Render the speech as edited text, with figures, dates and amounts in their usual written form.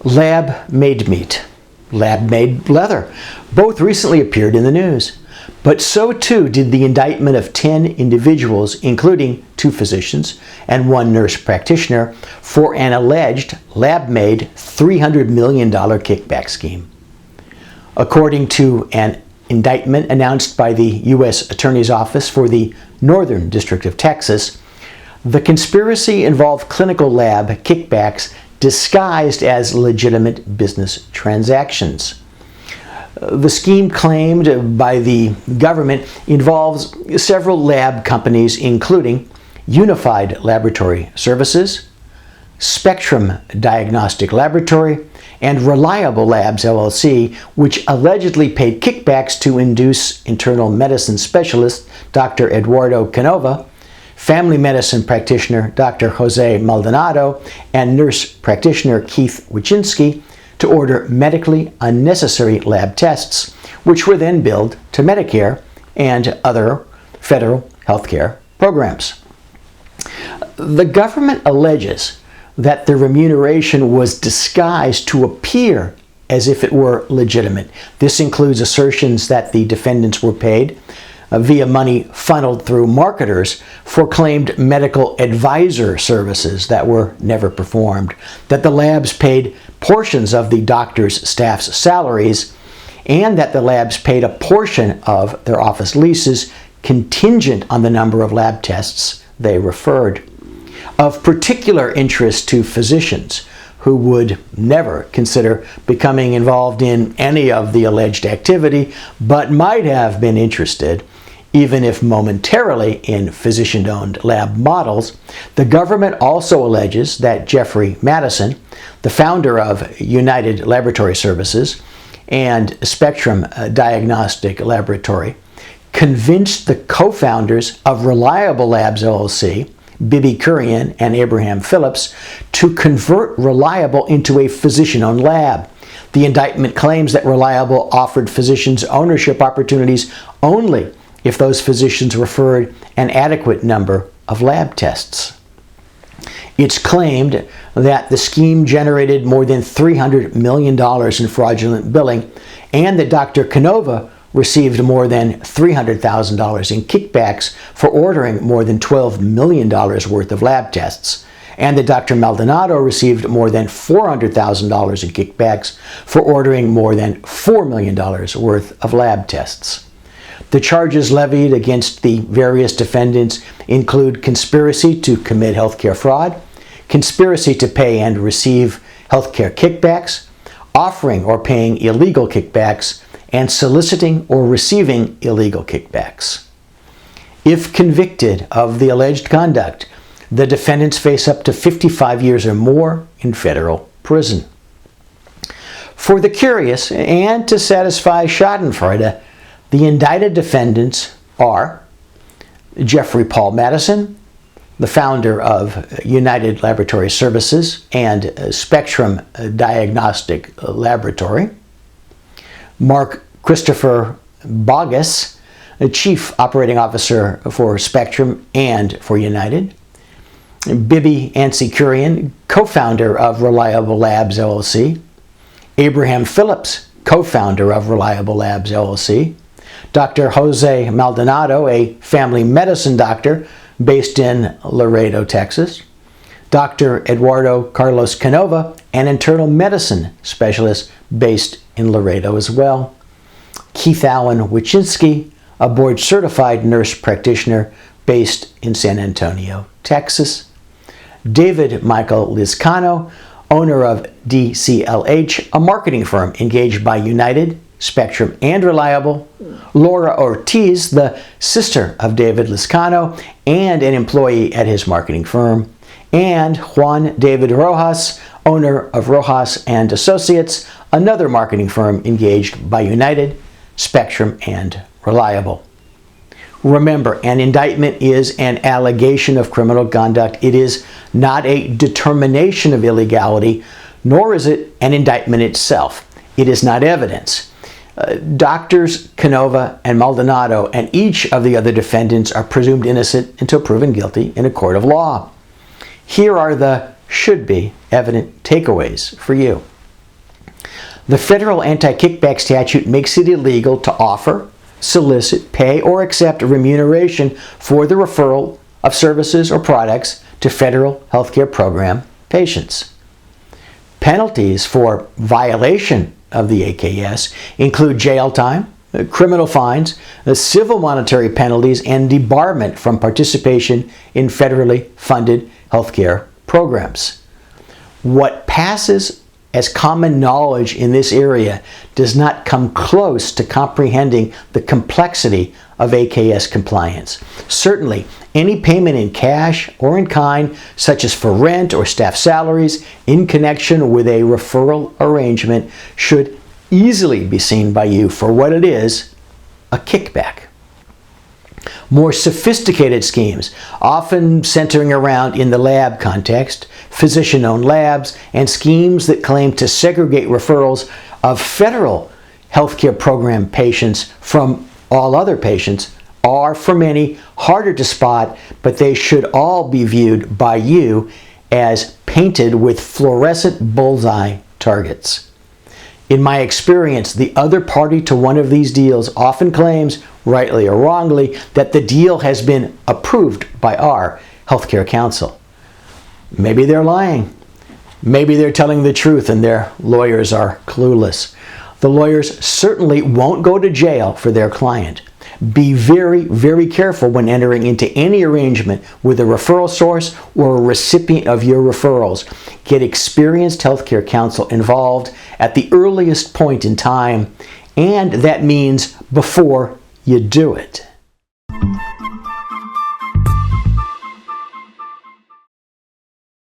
Lab-made meat, lab-made leather, both recently appeared in the news. But so too did the indictment of 10 individuals, including 2 physicians and 1 nurse practitioner, for an alleged lab-made $300 million kickback scheme. According to an indictment announced by the U.S. Attorney's Office for the Northern District of Texas, the conspiracy involved clinical lab kickbacks disguised as legitimate business transactions. The scheme claimed by the government involves several lab companies, including Unified Laboratory Services, Spectrum Diagnostic Laboratory, and Reliable Labs, LLC, which allegedly paid kickbacks to induce internal medicine specialist Dr. Eduardo Canova, family medicine practitioner Dr. Jose Maldonado, and nurse practitioner Keith Wycinski to order medically unnecessary lab tests, which were then billed to Medicare and other federal healthcare programs. The government alleges that the remuneration was disguised to appear as if it were legitimate. This includes assertions that the defendants were paid via money funneled through marketers for claimed medical advisor services that were never performed, that the labs paid portions of the doctors' staff's salaries, and that the labs paid a portion of their office leases contingent on the number of lab tests they referred. Of particular interest to physicians who would never consider becoming involved in any of the alleged activity, but might have been interested, even if momentarily, in physician-owned lab models, the government also alleges that Jeffrey Madison, the founder of United Laboratory Services and Spectrum Diagnostic Laboratory, convinced the co-founders of Reliable Labs, LLC, Bibi Kurian and Abraham Phillips, to convert Reliable into a physician-owned lab. The indictment claims that Reliable offered physicians ownership opportunities only if those physicians referred an adequate number of lab tests. It's claimed that the scheme generated more than $300 million in fraudulent billing, and that Dr. Canova received more than $300,000 in kickbacks for ordering more than $12 million worth of lab tests, and that Dr. Maldonado received more than $400,000 in kickbacks for ordering more than $4 million worth of lab tests. The charges levied against the various defendants include conspiracy to commit healthcare fraud, conspiracy to pay and receive healthcare kickbacks, offering or paying illegal kickbacks, and soliciting or receiving illegal kickbacks. If convicted of the alleged conduct, the defendants face up to 55 years or more in federal prison. For the curious, and to satisfy Schadenfreude, the indicted defendants are Jeffrey Paul Madison, the founder of United Laboratory Services and Spectrum Diagnostic Laboratory, Mark Christopher Bogus, Chief Operating Officer for Spectrum and for United, Bibi Kurian, co-founder of Reliable Labs, LLC, Abraham Phillips, co-founder of Reliable Labs, LLC, Dr. Jose Maldonado, a family medicine doctor based in Laredo, Texas, Dr. Eduardo Carlos Canova, an internal medicine specialist based in Laredo as well, Keith Allen Wycinski, a board-certified nurse practitioner based in San Antonio, Texas, David Michael Lizcano, owner of DCLH, a marketing firm engaged by United, Spectrum, and Reliable, Laura Ortiz, the sister of David Lizcano and an employee at his marketing firm, and Juan David Rojas, owner of Rojas and Associates, another marketing firm engaged by United, Spectrum, and Reliable. Remember, an indictment is an allegation of criminal conduct. It is not a determination of illegality, nor is it an indictment itself. It is not evidence. Doctors Canova and Maldonado and each of the other defendants are presumed innocent until proven guilty in a court of law. Here are the should-be evident takeaways for you. The federal anti-kickback statute makes it illegal to offer, solicit, pay, or accept remuneration for the referral of services or products to federal healthcare program patients. Penalties for violation of the AKS include jail time, criminal fines, civil monetary penalties, and debarment from participation in federally funded healthcare programs. What passes as common knowledge in this area does not come close to comprehending the complexity of AKS compliance. Certainly, any payment in cash or in kind, such as for rent or staff salaries, in connection with a referral arrangement, should easily be seen by you for what it is, a kickback. More sophisticated schemes, often centering around in the lab context, physician-owned labs, and schemes that claim to segregate referrals of federal healthcare program patients from all other patients, are for many harder to spot, but they should all be viewed by you as painted with fluorescent bullseye targets. In my experience, the other party to one of these deals often claims, rightly or wrongly, that the deal has been approved by our healthcare council. Maybe they're lying. Maybe they're telling the truth and their lawyers are clueless. The lawyers certainly won't go to jail for their client. Be very, very careful when entering into any arrangement with a referral source or a recipient of your referrals. Get experienced healthcare counsel involved at the earliest point in time, and that means before you do it.